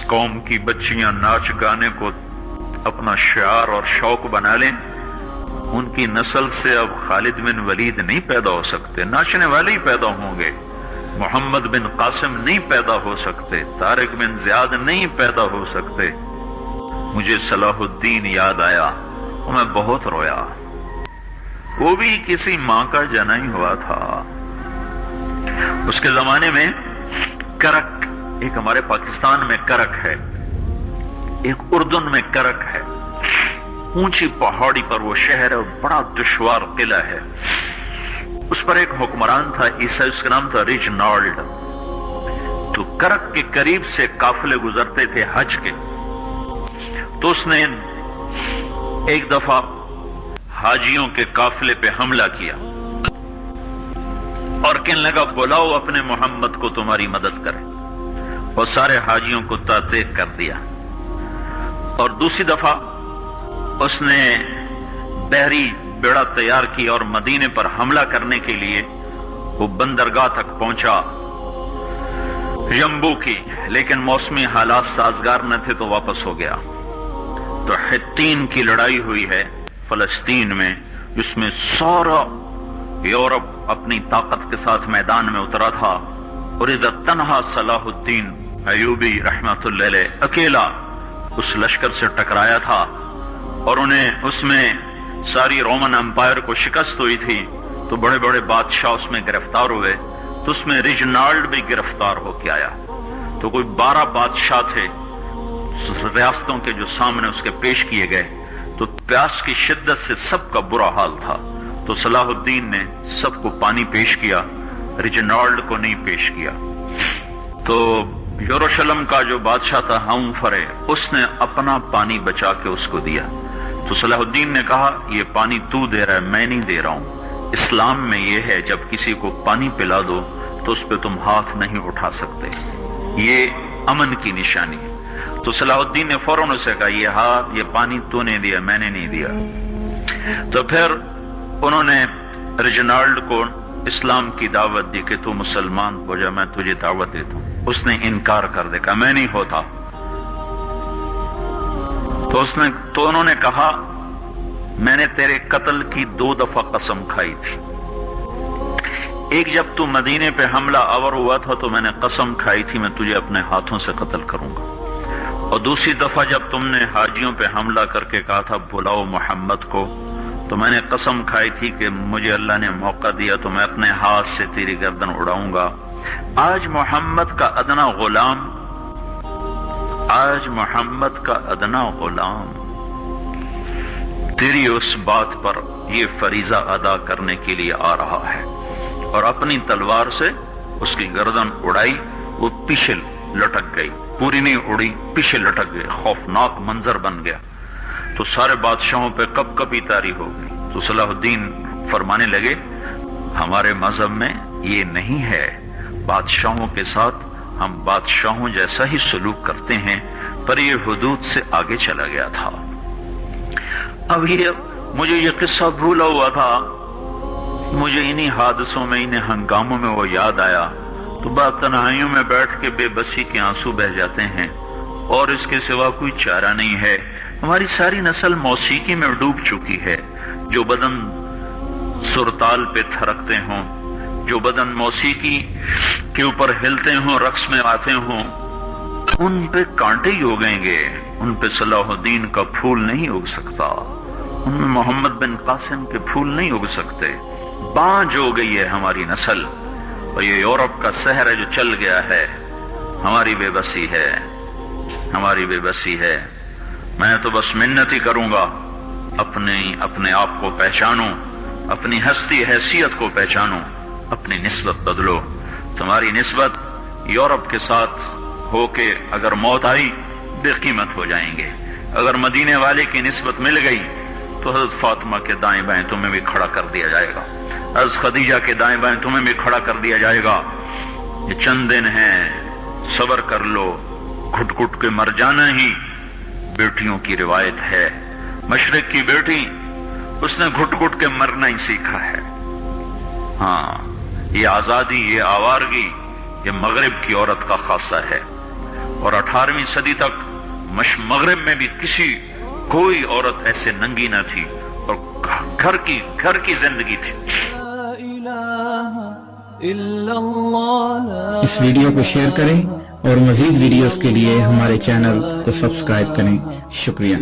قوم کی بچیاں ناچ گانے کو اپنا شعار اور شوق بنا لیں، ان کی نسل سے اب خالد بن ولید نہیں پیدا ہو سکتے، ناچنے والے ہی پیدا ہوں گے، محمد بن قاسم نہیں پیدا ہو سکتے، طارق بن زیاد نہیں پیدا ہو سکتے۔ مجھے صلاح الدین یاد آیا اور میں بہت رویا۔ وہ بھی کسی ماں کا جنا ہی ہوا تھا۔ اس کے زمانے میں کرک، ایک ہمارے پاکستان میں کرک ہے، ایک اردن میں کرک ہے، اونچی پہاڑی پر وہ شہر ہے اور بڑا دشوار قلعہ ہے۔ اس پر ایک حکمران تھا عیسائی، اس کا نام تھا ریجنالڈ۔ تو کرک کے قریب سے قافلے گزرتے تھے حج کے، تو اس نے ایک دفعہ حاجیوں کے قافلے پہ حملہ کیا اور کہنے لگا بلاؤ اپنے محمد کو تمہاری مدد کرے، اور سارے حاجیوں کو تعطیق کر دیا۔ اور دوسری دفعہ اس نے بحری بیڑا تیار کیا اور مدینے پر حملہ کرنے کے لیے وہ بندرگاہ تک پہنچا یمبو کی، لیکن موسمی حالات سازگار نہ تھے تو واپس ہو گیا۔ تو حطین کی لڑائی ہوئی ہے فلسطین میں، جس میں سارا یورپ اپنی طاقت کے ساتھ میدان میں اترا تھا، اور ادھر تنہا صلاح الدین ایوبی رحمت اللہ علیہ اکیلا اس لشکر سے ٹکرایا تھا، اور انہیں اس میں ساری رومن امپائر کو شکست ہوئی تھی، تو بڑے بڑے بادشاہ اس میں گرفتار ہوئے، تو اس میں ریجنالڈ بھی گرفتار ہو کے آیا۔ تو کوئی 12 بادشاہ تھے ریاستوں کے جو سامنے اس کے پیش کیے گئے، تو پیاس کی شدت سے سب کا برا حال تھا، تو صلاح الدین نے سب کو پانی پیش کیا، ریجنالڈ کو نہیں پیش کیا۔ تو یروشلم کا جو بادشاہ تھا ہمفرے، اس نے اپنا پانی بچا کے اس کو دیا۔ تو صلاح الدین نے کہا یہ پانی تو دے رہا ہے، میں نہیں دے رہا ہوں۔ اسلام میں یہ ہے جب کسی کو پانی پلا دو تو اس پہ تم ہاتھ نہیں اٹھا سکتے، یہ امن کی نشانی ہے۔ تو صلاح الدین نے فوراً اسے کہا یہ پانی تو نے دیا، میں نے نہیں دیا۔ تو پھر انہوں نے ریجنالڈ کو اسلام کی دعوت دی کہ تو مسلمان ہو جا، میں تجھے دعوت دیتا ہوں۔ اس نے انکار کر دیا، کہا میں نہیں ہوتا۔ تو انہوں نے کہا میں نے تیرے قتل کی 2 دفعہ قسم کھائی تھی، ایک جب تو مدینے پہ حملہ آور ہوا تھا تو میں نے قسم کھائی تھی میں تجھے اپنے ہاتھوں سے قتل کروں گا، اور دوسری دفعہ جب تم نے حاجیوں پہ حملہ کر کے کہا تھا بلاؤ محمد کو، تو میں نے قسم کھائی تھی کہ مجھے اللہ نے موقع دیا تو میں اپنے ہاتھ سے تیری گردن اڑاؤں گا۔ آج محمد کا ادنا غلام تیری اس بات پر یہ فریضہ ادا کرنے کے لیے آ رہا ہے، اور اپنی تلوار سے اس کی گردن اڑائی، وہ پیچھے لٹک گئی، پوری نہیں اڑی، پیچھے لٹک گئی، خوفناک منظر بن گیا۔ تو سارے بادشاہوں پہ کپ کپی طاری ہو گئی۔ تو صلاح الدین فرمانے لگے ہمارے مذہب میں یہ نہیں ہے، بادشاہوں کے ساتھ ہم بادشاہوں جیسا ہی سلوک کرتے ہیں، پر یہ حدود سے آگے چلا گیا تھا۔ اب مجھے یہ قصہ بھولا ہوا تھا، مجھے انہی حادثوں میں، انہی ہنگاموں میں وہ یاد آیا، تو بعد تنہائیوں میں بیٹھ کے بے بسی کے آنسو بہہ جاتے ہیں، اور اس کے سوا کوئی چارہ نہیں ہے۔ ہماری ساری نسل موسیقی میں ڈوب چکی ہے، جو بدن سرتال پہ تھرکتے ہوں، جو بدن موسیقی کے اوپر ہلتے ہوں، رقص میں آتے ہوں، ان پہ کانٹے ہی اگیں گے، ان پہ صلاح الدین کا پھول نہیں اگ سکتا، ان میں محمد بن قاسم کے پھول نہیں اگ سکتے۔ بانجھ ہو گئی ہے ہماری نسل، اور یہ یورپ کا سحر ہے جو چل گیا ہے، ہماری بے بسی ہے، ہماری بے بسی ہے۔ میں تو بس منت ہی کروں گا اپنے آپ کو پہچانو، اپنی ہستی حیثیت کو پہچانو، اپنی نسبت بدلو۔ تمہاری نسبت یورپ کے ساتھ ہو کے اگر موت آئی بے قیمت ہو جائیں گے، اگر مدینے والے کی نسبت مل گئی تو حضرت فاطمہ کے دائیں بائیں تمہیں بھی کھڑا کر دیا جائے گا، حضرت خدیجہ کے دائیں بائیں تمہیں بھی کھڑا کر دیا جائے گا۔ یہ چند دن ہیں، صبر کر لو، گھٹ گھٹ کے مر جانا ہی بیٹیوں کی روایت ہے۔ مشرق کی بیٹی، اس نے گھٹ گھٹ کے مرنا ہی سیکھا ہے۔ ہاں، یہ آزادی، یہ آوارگی، یہ مغرب کی عورت کا خاصہ ہے۔ اور 18ویں صدی تک مغرب میں بھی کوئی عورت ایسے ننگی نہ تھی، اور گھر کی زندگی تھی۔ اس ویڈیو کو شیئر کریں اور مزید ویڈیوز کے لیے ہمارے چینل کو سبسکرائب کریں۔ شکریہ۔